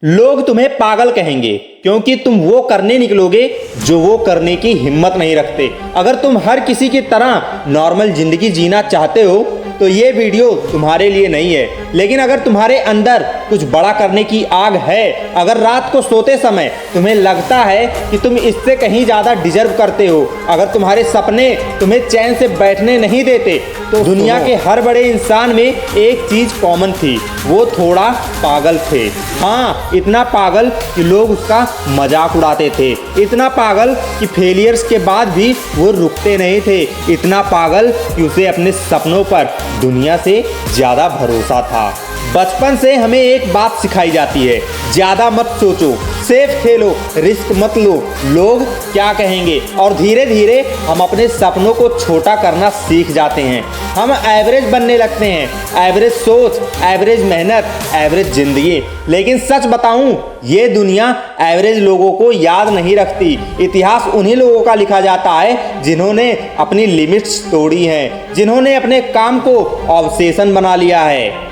लोग तुम्हें पागल कहेंगे क्योंकि तुम वो करने निकलोगे जो वो करने की हिम्मत नहीं रखते। अगर तुम हर किसी की तरह नॉर्मल जिंदगी जीना चाहते हो तो ये वीडियो तुम्हारे लिए नहीं है। लेकिन अगर तुम्हारे अंदर कुछ बड़ा करने की आग है, अगर रात को सोते समय तुम्हें लगता है कि तुम इससे कहीं ज़्यादा डिजर्व करते हो, अगर तुम्हारे सपने तुम्हें चैन से बैठने नहीं देते, तो दुनिया के हर बड़े इंसान में एक चीज़ कॉमन थी, वो थोड़ा पागल थे। हाँ, इतना पागल कि लोग उसका मजाक उड़ाते थे, इतना पागल कि फेलियर्स के बाद भी वो रुकते नहीं थे, इतना पागल कि उसे अपने सपनों पर दुनिया से ज़्यादा भरोसा था। बचपन से हमें एक बात सिखाई जाती है, ज़्यादा मत सोचो, सेफ खेलो, रिस्क मत लो, लोग क्या कहेंगे। और धीरे धीरे हम अपने सपनों को छोटा करना सीख जाते हैं। हम एवरेज बनने लगते हैं, एवरेज सोच, एवरेज मेहनत, एवरेज जिंदगी। लेकिन सच बताऊं, ये दुनिया एवरेज लोगों को याद नहीं रखती। इतिहास उन्हीं लोगों का लिखा जाता है जिन्होंने अपनी लिमिट्स तोड़ी हैं, जिन्होंने अपने काम को ऑब्सेशन बना लिया है।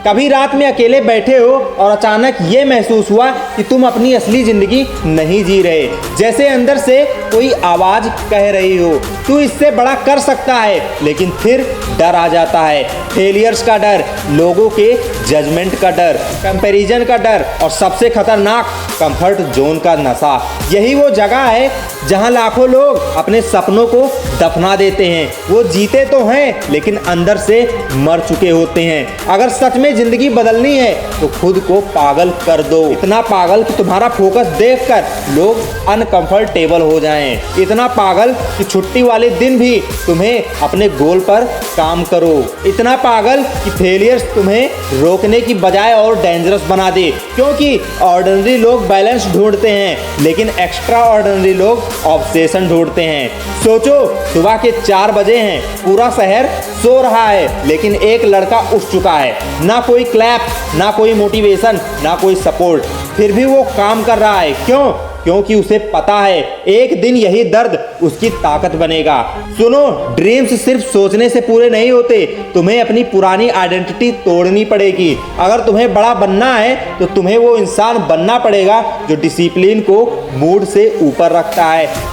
कभी रात में अकेले बैठे हो और अचानक ये महसूस हुआ कि तुम अपनी असली जिंदगी नहीं जी रहे, जैसे अंदर से कोई आवाज कह रही हो तू इससे बड़ा कर सकता है, लेकिन फिर डर आ जाता है। फेलियर्स का डर, लोगों के जजमेंट का डर, कंपैरिजन का डर और सबसे खतरनाक कंफर्ट जोन का नशा। यही वो जगह है जहां लाखों लोग अपने सपनों को दफना देते हैं। वो जीते तो हैं लेकिन अंदर से मर चुके होते हैं। अगर सच में जिंदगी बदलनी है तो खुद को पागल कर दो, इतना पागल कि तुम्हारा फोकस देखकर लोग अनकंफर्टेबल हो जाएं, इतना पागल कि छुट्टी वाले दिन भी तुम्हें अपने गोल पर काम करो, इतना पागल कि फेलियर्स तुम्हें रोकने की बजाय और डेंजरस बना दे। क्योंकि ऑर्डिनरी लोग बैलेंस ढूंढते हैं लेकिन एक्स्ट्रा ऑर्डिनरी लोग ऑब्सेशन ढूंढते हैं। सोचो, सुबह के 4 बजे हैं, पूरा शहर सो रहा है, लेकिन एक लड़का उठ चुका है। ना कोई क्लैप, ना कोई मोटिवेशन, ना कोई सपोर्ट, फिर भी वो काम कर रहा है। क्यों? क्योंकि उसे पता है एक दिन यही दर्द उसकी ताकत बनेगा। सुनो, ड्रीम्स सिर्फ सोचने से पूरे नहीं होते, तुम्हें अपनी पुरानी आइडेंटिटी तोड़नी पड़ेगी। अगर तुम्हें बड़ा बनना है तो तुम्हें वो इंसान बनना पड़ेगा जो डिसिप्लिन को मूड से ऊपर रखता है।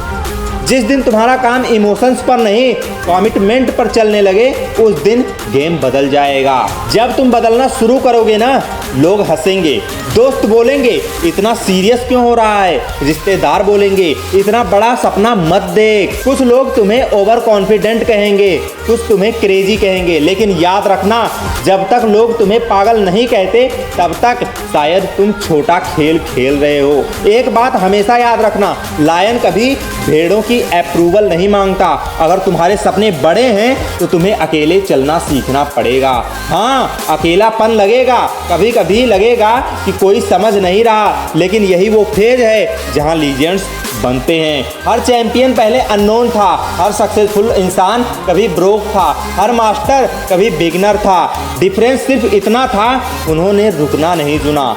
जिस दिन तुम्हारा काम इमोशंस पर नहीं, कमिटमेंट पर चलने लगे, उस दिन गेम बदल जाएगा। जब तुम बदलना शुरू करोगे ना, लोग हंसेंगे, दोस्त बोलेंगे इतना सीरियस क्यों हो रहा है, रिश्तेदार बोलेंगे इतना बड़ा सपना मत देख, कुछ लोग तुम्हें ओवर कॉन्फिडेंट कहेंगे, कुछ तुम्हें क्रेजी कहेंगे। लेकिन याद रखना, जब तक लोग तुम्हें पागल नहीं कहते तब तक शायद तुम छोटा खेल खेल रहे हो। एक बात हमेशा याद रखना, लायन कभी भेड़ों की अप्रूवल नहीं मांगता। अगर तुम्हारे सपने बड़े हैं तो तुम्हें अकेले चलना सीखना पड़ेगा। हाँ, अकेलापन लगेगा, कभी कभी लगेगा कि कोई समझ नहीं रहा, लेकिन यही वो फेज है जहां लीजेंड्स बनते हैं। हर चैंपियन पहले अननोन था, हर सक्सेसफुल इंसान कभी ब्रोक था, हर मास्टर कभी बिगिनर था। डिफरेंस सिर्फ इतना था, उन्होंने रुकना नहीं चुना।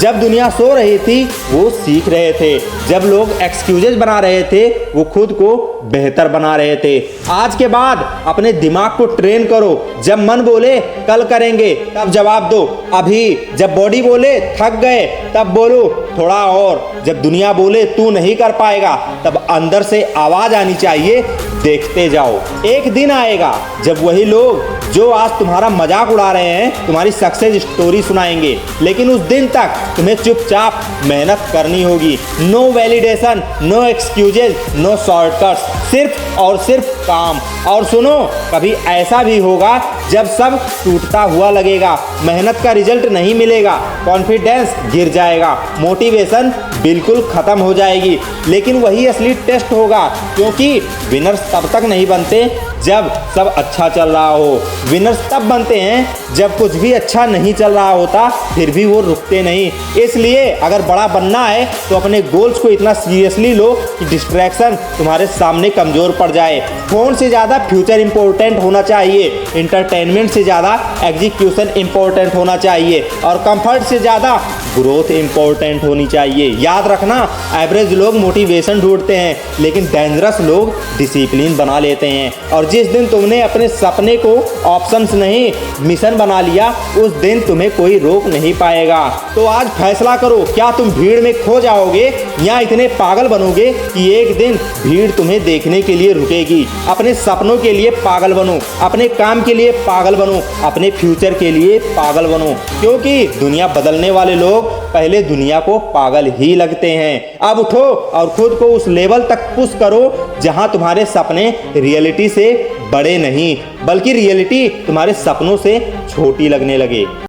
जब दुनिया सो रही थी वो सीख रहे थे, जब लोग एक्सक्यूजेज बना रहे थे वो खुद को बेहतर बना रहे थे। आज के बाद अपने दिमाग को ट्रेन करो, जब मन बोले कल करेंगे तब जवाब दो अभी, जब बॉडी बोले थक गए तब बोलो थोड़ा और, जब दुनिया बोले तू नहीं कर पाएगा तब अंदर से आवाज आनी चाहिए देखते जाओ। एक दिन आएगा जब वही लोग जो आज तुम्हारा मजाक उड़ा रहे हैं तुम्हारी सक्सेस स्टोरी सुनाएंगे, लेकिन उस दिन तक तुम्हें चुपचाप मेहनत करनी होगी। No validation, no excuses, no shortcuts, सिर्फ और सिर्फ काम। और सुनो, कभी ऐसा भी होगा जब सब टूटता हुआ लगेगा, मेहनत का रिजल्ट नहीं मिलेगा, कॉन्फिडेंस गिर जाएगा, मोटिवेशन बिल्कुल खत्म हो जाएगी, लेकिन वही असली टेस्ट होगा। क्योंकि विनर्स तब तक नहीं बनते जब सब अच्छा चल रहा हो, विनर्स तब बनते हैं जब कुछ भी अच्छा नहीं चल रहा होता फिर भी वो रुकते नहीं। इसलिए अगर बड़ा बनना है तो अपने गोल्स को इतना सीरियसली लो कि डिस्ट्रैक्शन तुम्हारे सामने कमजोर पड़ जाए। फोन से ज़्यादा फ्यूचर इंपॉर्टेंट होना चाहिए, इंटरटेनमेंट से ज़्यादा एग्जीक्यूशन इंपॉर्टेंट होना चाहिए और कंफर्ट से ज़्यादा ग्रोथ इंपॉर्टेंट होनी चाहिए। याद रखना, एवरेज लोग मोटिवेशन ढूंढते हैं, लेकिन डेंजरस लोग डिसिप्लिन बना लेते हैं। और जिस दिन तुमने अपने सपने को ऑप्शंस नहीं मिशन बना लिया, उस दिन तुम्हें कोई रोक नहीं पाएगा। तो आज फैसला करो, क्या तुम भीड़ में खो जाओगे या इतने पागल बनोगे कि एक दिन भीड़ तुम्हें देखने के लिए रुकेगी। अपने सपनों के लिए पागल बनो, अपने काम के लिए पागल बनो, अपने फ्यूचर के लिए पागल बनो, क्योंकि दुनिया बदलने वाले लोग पहले दुनिया को पागल ही लगते हैं। अब उठो और खुद को उस लेवल तक पुश करो जहां तुम्हारे सपने रियलिटी से बड़े नहीं, बल्कि रियलिटी तुम्हारे सपनों से छोटी लगने लगे।